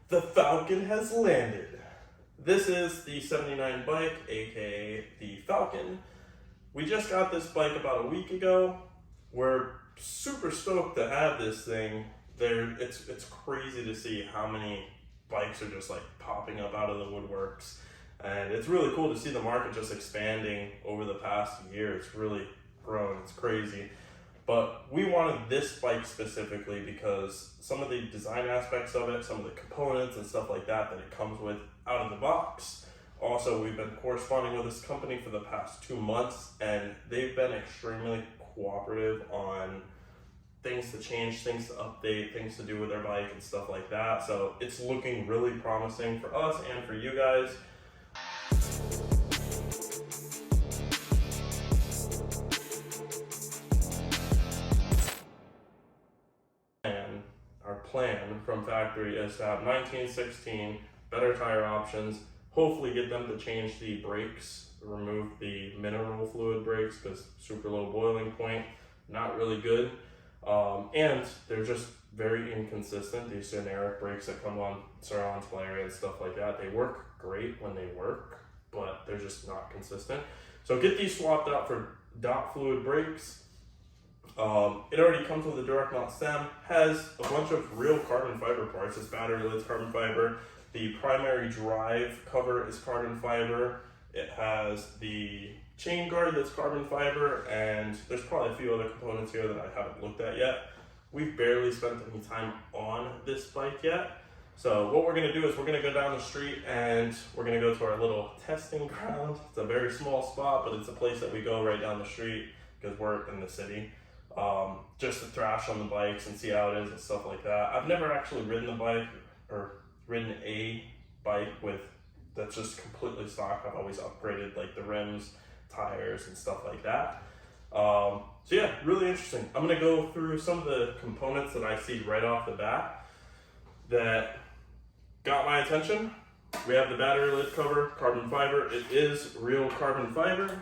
The Falcon has landed. This is the 79 bike, aka the Falcon. We just got this bike about a week ago. We're super stoked to have this thing. It's crazy to see how many bikes are just like popping up out of the woodworks. And it's really cool to see the market just expanding over the past year. It's really grown, it's crazy. But we wanted this bike specifically because some of the design aspects of it, some of the components and stuff like that it comes with out of the box. Also, we've been corresponding with this company for the past 2 months, and they've been extremely cooperative on things to change, things to update, things to do with their bike and stuff like that. So it's looking really promising for us and for you guys. Our plan from factory is to have 1916, better tire options, hopefully get them to change the brakes, remove the mineral fluid brakes because super low boiling point, not really good. And they're just very inconsistent. These generic brakes that come on Sur-Ron, Talaria and stuff like that, they work great when they work, but they're just not consistent. So get these swapped out for dot fluid brakes. It already comes with a direct mount stem, has a bunch of real carbon fiber parts. This battery lid's carbon fiber. The primary drive cover is carbon fiber. It has the chain guard that's carbon fiber, and there's probably a few other components here that I haven't looked at yet. We've barely spent any time on this bike yet. So what we're gonna do is we're gonna go down the street and we're gonna go to our little testing ground. It's a very small spot, but it's a place that we go right down the street because we're in the city. Just to thrash on the bikes and see how it is and stuff like that. I've never actually ridden a bike or ridden a bike that's just completely stock. I've always upgraded like the rims, tires and stuff like that. So yeah, really interesting. I'm gonna go through some of the components that I see right off the bat that got my attention. We have the battery lid cover, carbon fiber. It is real carbon fiber.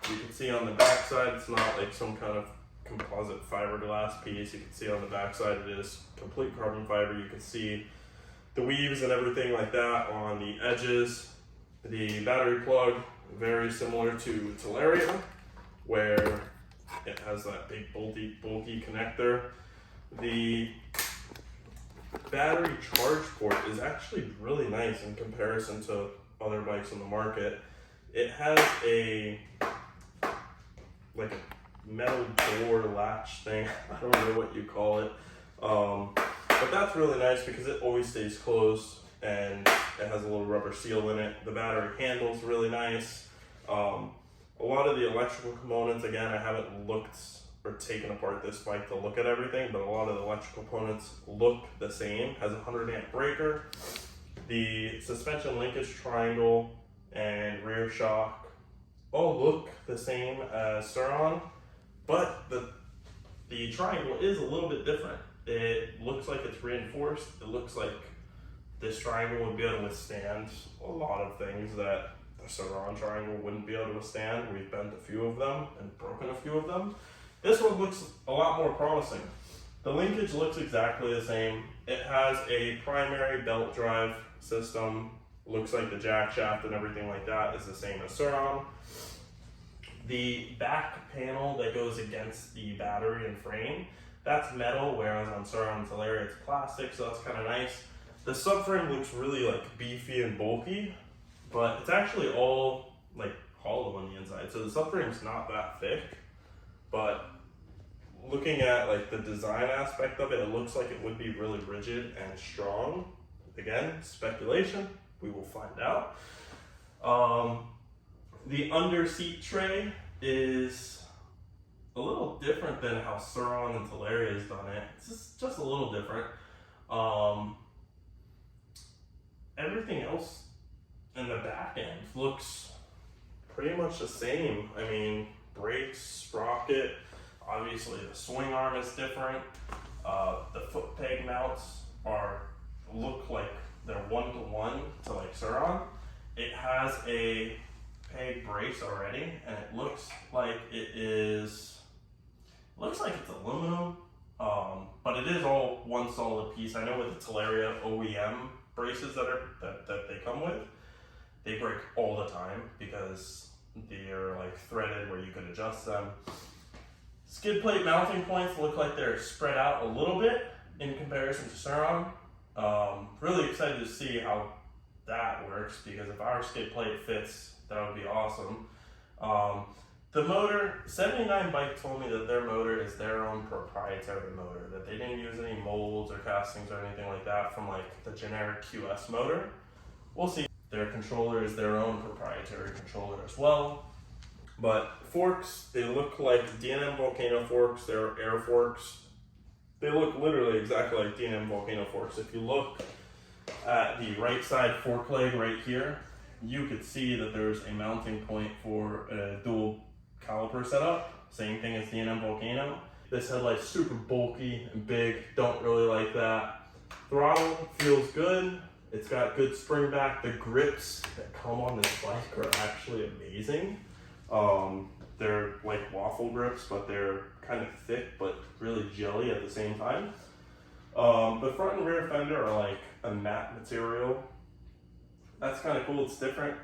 You can see on the back side, it's not like some kind of composite fiberglass piece. You can see on the back side it is complete carbon fiber. You can see the weaves and everything like that on the edges. The battery plug, very similar to Talaria, where it has that big bulky connector. The battery charge port is actually really nice in comparison to other bikes on the market. It has a metal door latch thing. I don't know what you call it. But that's really nice because it always stays closed and it has a little rubber seal in it. The battery handle's really nice. A lot of the electrical components, again, I haven't looked or taken apart this bike to look at everything, but a lot of the electrical components look the same. Has a 100 amp breaker. The suspension linkage triangle and rear shock all look the same as Sur-Ron, but the triangle is a little bit different. It looks like it's reinforced. It looks like this triangle would be able to withstand a lot of things that the Sur-Ron triangle wouldn't be able to withstand. We've bent a few of them and broken a few of them. This one looks a lot more promising. The linkage looks exactly the same. It has a primary belt drive system. Looks like the jack shaft and everything like that is the same as Sur-Ron. The back panel that goes against the battery and frame, that's metal, whereas on Sur-Ron and Talaria it's plastic, so that's kind of nice. The subframe looks really like beefy and bulky, but it's actually all like hollow on the inside, so the subframe's not that thick. But looking at like the design aspect of it, it looks like it would be really rigid and strong. Again, speculation, we will find out. The under seat tray is a little different than how Sur-Ron and Talaria has done it. It's just a little different. Everything else in the back end looks pretty much the same. I mean, brakes, sprocket, obviously the swing arm is different. The foot peg mounts look like they're one-to-one to like Sur-Ron. It has a peg brace already, and it looks like it's aluminum. But it is all one solid piece. I know with the Talaria OEM braces that they come with, they break all the time because they're like threaded where you can adjust them. Skid plate mounting points look like they're spread out a little bit in comparison to Sur-Ron. Really excited to see how that works, because if our skid plate fits, that would be awesome. The motor, 79 Bike told me that their motor is their own proprietary motor, that they didn't use any molds or castings or anything like that from like the generic QS motor. We'll see. Their controller is their own proprietary controller as well. But forks, they look like D&M Volcano forks. They're air forks. They look literally exactly like D&M Volcano forks. If you look at the right side fork leg right here, you could see that there's a mounting point for a dual caliper setup. Same thing as D&M Volcano. This headlight's super bulky and big. Don't really like that. Throttle feels good. It's got good spring back. The grips that come on this bike are actually amazing. They're like waffle grips, but they're kind of thick, but really jelly at the same time. The front and rear fender are like a matte material. That's kind of cool, it's different.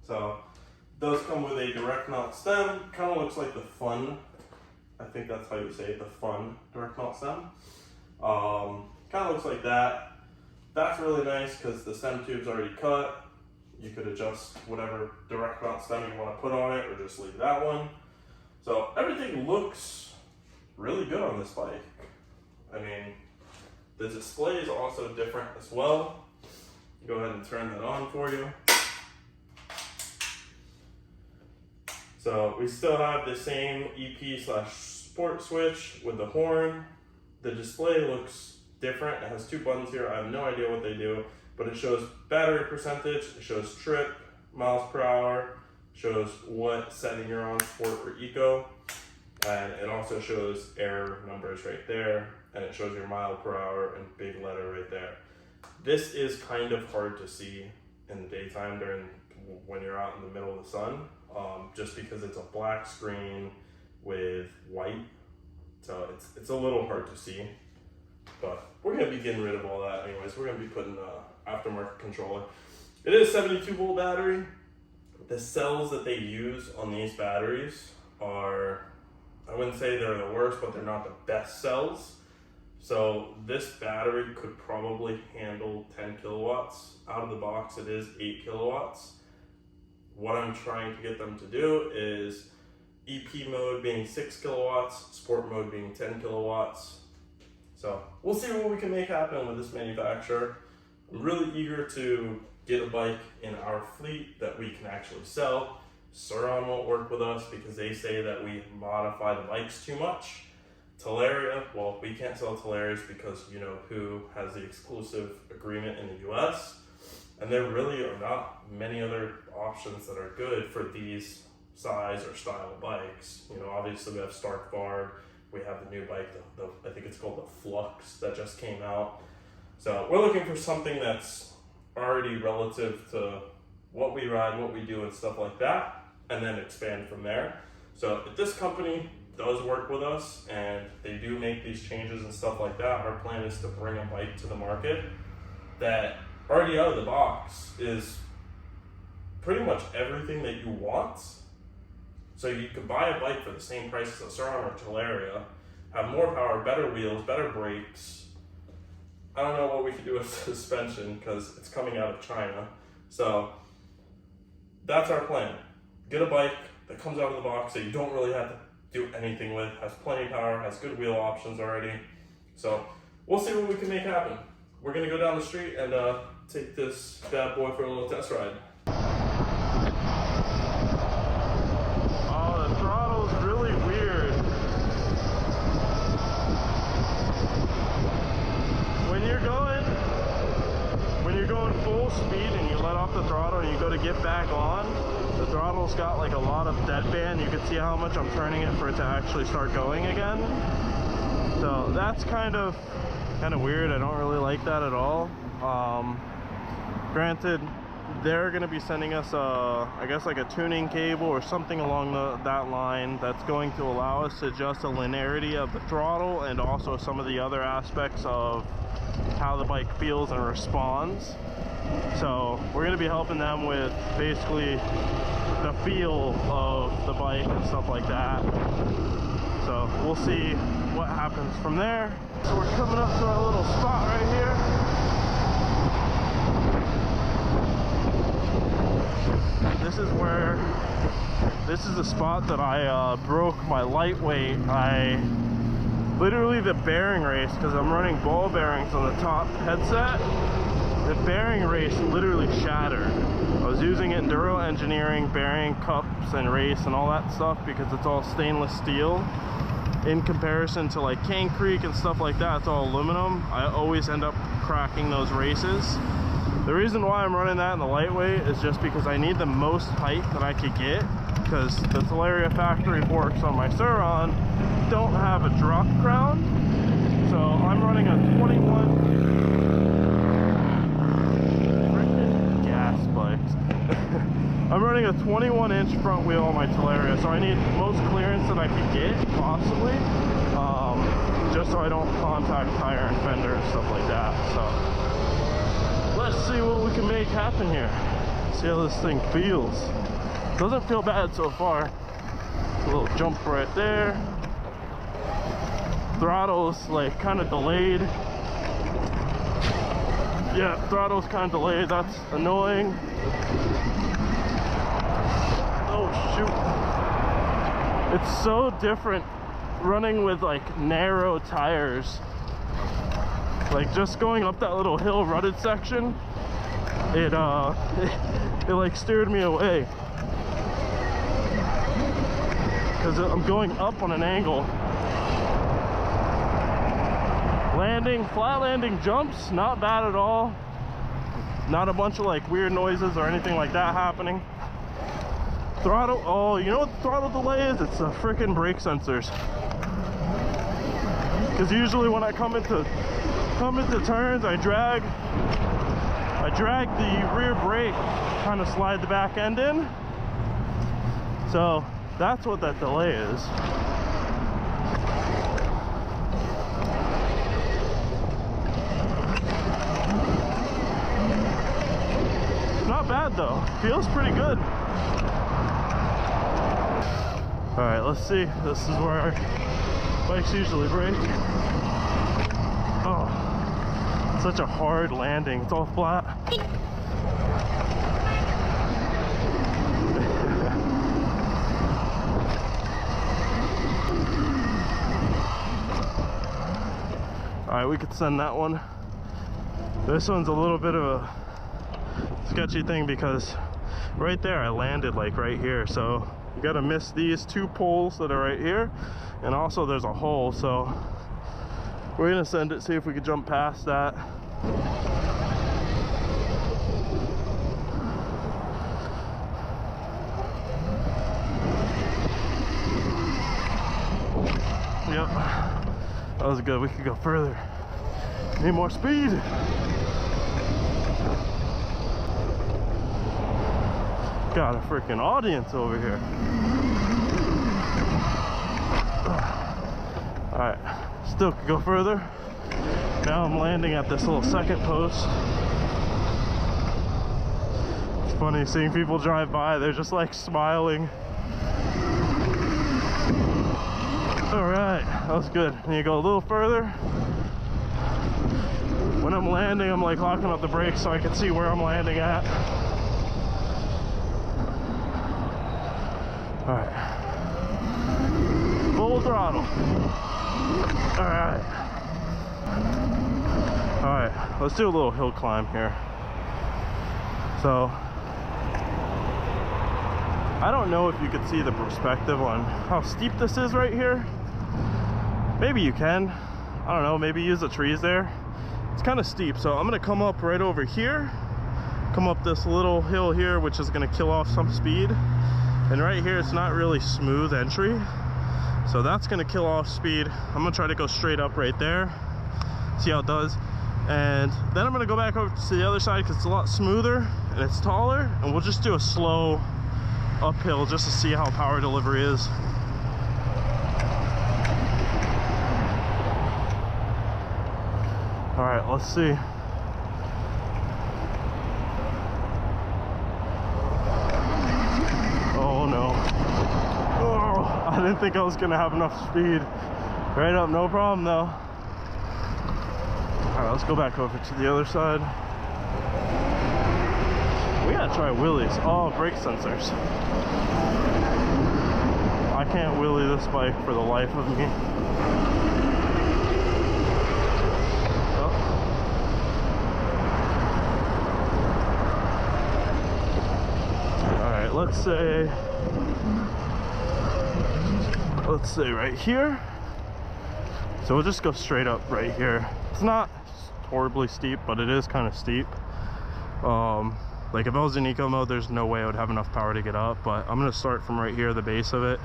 So, it does come with a direct mount stem. Kind of looks like the Fun, I think that's how you say it, the Fun direct mount stem. Kind of looks like that. That's really nice because the stem tube's already cut. You could adjust whatever direct mount stem you want to put on it, or just leave that one. So everything looks really good on this bike. I mean, the display is also different as well. Go ahead and turn that on for you. So we still have the same EP/sport switch with the horn. The display looks different. It has two buttons here. I have no idea what they do, but it shows battery percentage, it shows trip, miles per hour, shows what setting you're on, sport or eco, and it also shows air numbers right there, and it shows your mile per hour in big letter right there. This is kind of hard to see in the daytime when you're out in the middle of the sun, just because it's a black screen with white, so it's a little hard to see. But we're going to be getting rid of all that anyways. We're going to be putting aftermarket controller. It is a 72 volt battery. The cells that they use on these batteries are, I wouldn't say they're the worst, but they're not the best cells. So this battery could probably handle 10 kilowatts. Out of the box, it is 8 kilowatts. What I'm trying to get them to do is EP mode being 6 kilowatts, sport mode being 10 kilowatts. So we'll see what we can make happen with this manufacturer. I'm really eager to get a bike in our fleet that we can actually sell. Sur-Ron won't work with us because they say that we modify the bikes too much. Talaria, well, we can't sell Talarias because you know who has the exclusive agreement in the US. And there really are not many other options that are good for these size or style bikes. You know, obviously we have Stark Bard. We have the new bike, I think it's called the Flux, that just came out. So we're looking for something that's already relative to what we ride, what we do, and stuff like that, and then expand from there. So if this company does work with us and they do make these changes and stuff like that, our plan is to bring a bike to the market that already out of the box is pretty much everything that you want. So you could buy a bike for the same price as a Sur-Ron or Talaria, have more power, better wheels, better brakes. I don't know what we could do with suspension because it's coming out of China. So that's our plan. Get a bike that comes out of the box that you don't really have to do anything with, has plenty of power, has good wheel options already. So we'll see what we can make happen. We're gonna go down the street and take this bad boy for a little test ride. Oh, the throttle's really weird. When you're going full speed and you let off the throttle and you go to get back on, the throttle's got like a lot of deadband. You can see how much I'm turning it for it to actually start going again. So that's kind of weird. I don't really like that at all. Granted, they're going to be sending us I guess like a tuning cable or something along that line that's going to allow us to adjust the linearity of the throttle and also some of the other aspects of how the bike feels and responds. So we're going to be helping them with basically the feel of the bike and stuff like that. So we'll see what happens from there. So we're coming up to our little spot right here. This is the spot that I broke my lightweight. Literally the bearing race, because I'm running ball bearings on the top headset, the bearing race literally shattered. I was using Enduro Engineering bearing cups and race and all that stuff because it's all stainless steel. In comparison to like Cane Creek and stuff like that, it's all aluminum. I always end up cracking those races. The reason why I'm running that in the lightweight is just because I need the most height that I could get, because the Talaria factory forks on my Sur-Ron don't have a drop crown. So I'm running a 21 freaking gas spikes. I'm running a 21-inch front wheel on my Talaria, so I need the most clearance that I could get, possibly, just so I don't contact tire and fender and stuff like that. So let's see what we can make happen here. See how this thing feels. Doesn't feel bad so far. A little jump right there. Throttle's like kind of delayed. Yeah, throttle's kind of delayed. That's annoying. Oh shoot. It's so different running with like narrow tires. Like just going up that little hill rutted section, it like steered me away. Because I'm going up on an angle. Flat landing jumps, not bad at all. Not a bunch of like weird noises or anything like that happening. Throttle, oh, you know what the throttle delay is? It's the freaking brake sensors. Because usually when I come into turns, I drag the rear brake, kind of slide the back end in. So that's what that delay is. Not bad though, feels pretty good. All right, let's see. This is where our bikes usually brake. Oh, such a hard landing. It's all flat. All right, we could send that one. This one's a little bit of a sketchy thing because right there I landed like right here, so you got to miss these two poles that are right here, and also there's a hole, so we're gonna send it, see if we could jump past that. Yep, that was good. We could go further. Need more speed. Got a freaking audience over here. All right, still could go further. Now I'm landing at this little second post. It's funny seeing people drive by, they're just like smiling. All right, that was good. And you go a little further. When I'm landing, I'm like locking up the brakes so I can see where I'm landing at. All right, full throttle. All right, let's do a little hill climb here. So I don't know if you could see the perspective on how steep this is right here. Maybe you can, I don't know, maybe use the trees there. It's kind of steep, so I'm gonna come up right over here, come up this little hill here, which is gonna kill off some speed. And right here, it's not really smooth entry, so that's gonna kill off speed. I'm gonna try to go straight up right there, see how it does. And then I'm gonna go back over to the other side because it's a lot smoother and it's taller, and we'll just do a slow uphill just to see how power delivery is. All right, let's see. Oh no. Oh, I didn't think I was gonna have enough speed. Right up, no problem though. All right, let's go back over to the other side. We gotta try wheelies. Oh, brake sensors. I can't wheelie this bike for the life of me. Oh. All right, let's say right here. So we'll just go straight up right here. It's not horribly steep, but it is kind of steep. Like if I was in eco mode, there's no way I would have enough power to get up, but I'm gonna start from right here, the base of it,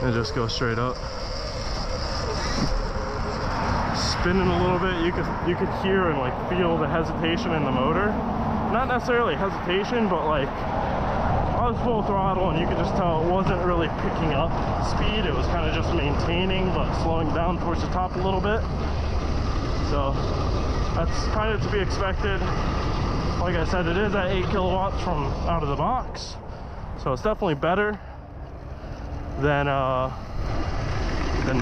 and just go straight up. Spinning a little bit, you could hear and like feel the hesitation in the motor. Not necessarily hesitation, but like I was full throttle and you could just tell it wasn't really picking up speed. It was kind of just maintaining, but slowing down towards the top a little bit. So that's kind of to be expected. Like I said, it is at 8 kilowatts from out of the box, so it's definitely better than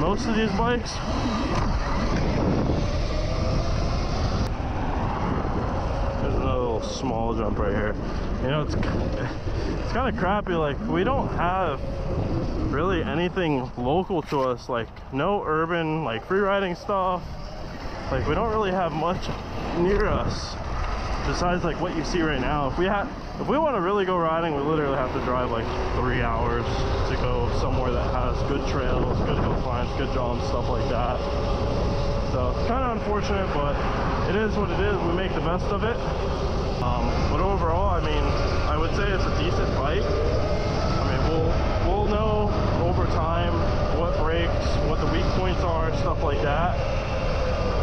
most of these bikes. There's another little small jump right here. You know, it's kind of crappy. Like we don't have really anything local to us. Like no urban like free riding stuff. Like we don't really have much near us besides like what you see right now. If we want to really go riding, we literally have to drive like 3 hours to go somewhere that has good trails, good hill climbs, good jumps, stuff like that. So kind of unfortunate, but it is what it is. We make the best of it. But overall, I mean, I would say it's a decent bike. I mean, we'll know over time what breaks, what the weak points are, stuff like that.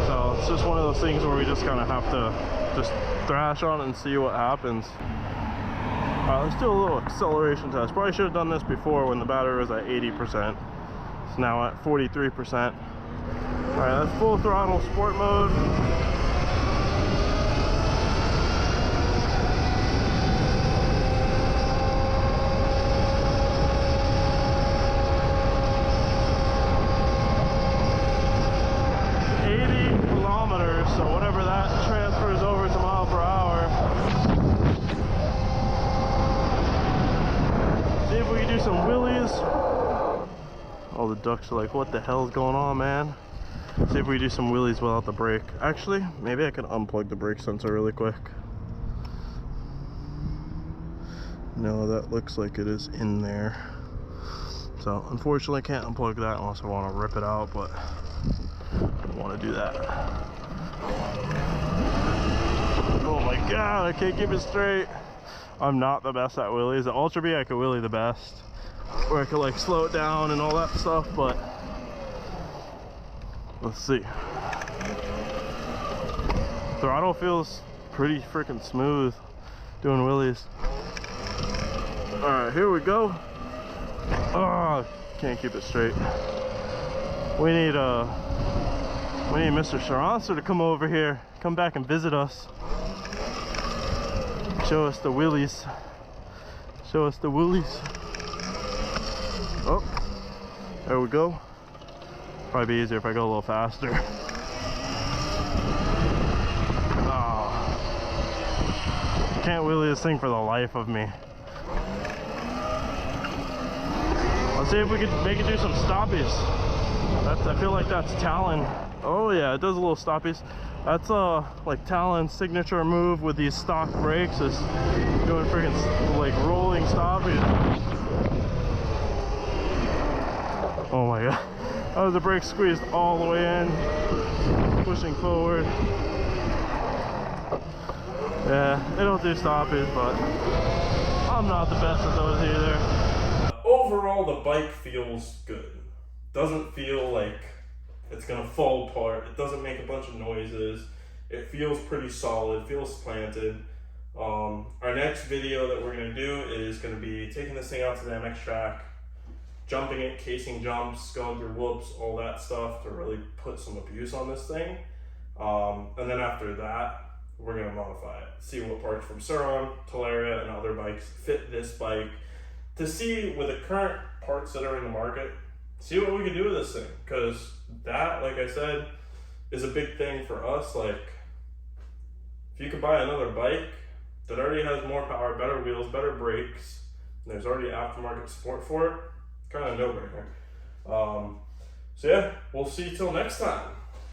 So it's just one of those things where we just kind of have to just thrash on it and see what happens. All right, let's do a little acceleration test. Probably should have done this before when the battery was at 80%. It's now at 43%. All right, that's full throttle sport mode. So whatever that transfers over to mile per hour. See if we can do some wheelies. All the ducks are like, what the hell is going on, man? See if we do some wheelies without the brake. Actually, maybe I can unplug the brake sensor really quick. No, that looks like it is in there. So unfortunately I can't unplug that unless I want to rip it out, but I don't want to do that. Oh my god, I can't keep it straight. I'm not the best at wheelies. The Ultra B I could wheelie the best, where I could like slow it down and all that stuff, but let's see. Throttle feels pretty freaking smooth doing wheelies. Alright, here we go. Oh, can't keep it straight. We need Mr. Sharancer to come over here, come back and visit us. Show us the wheelies. Show us the wheelies. Oh, there we go. Probably be easier if I go a little faster. Oh, can't wheelie this thing for the life of me. Let's see if we can make it do some stoppies. I feel like that's Talon. Oh yeah, it does a little stoppies. That's like Talon's signature move with these stock brakes, is doing freaking like rolling stoppies. Oh my god, that was the brake squeezed all the way in, pushing forward. Yeah, it'll do stoppies, but I'm not the best at those either. Overall, the bike feels good. Doesn't feel like it's gonna fall apart. It doesn't make a bunch of noises. It feels pretty solid, feels planted. Our next video that we're gonna do is gonna be taking this thing out to the MX track, jumping it, casing jumps, going through whoops, all that stuff to really put some abuse on this thing. And then after that, we're gonna modify it. See what parts from Suron, Talaria, and other bikes fit this bike to see with the current parts that are in the market, see what we can do with this thing. Cause that, like I said, is a big thing for us. Like, if you could buy another bike that already has more power, better wheels, better brakes, and there's already aftermarket support for it, kind of no-brainer. So yeah, we'll see you till next time.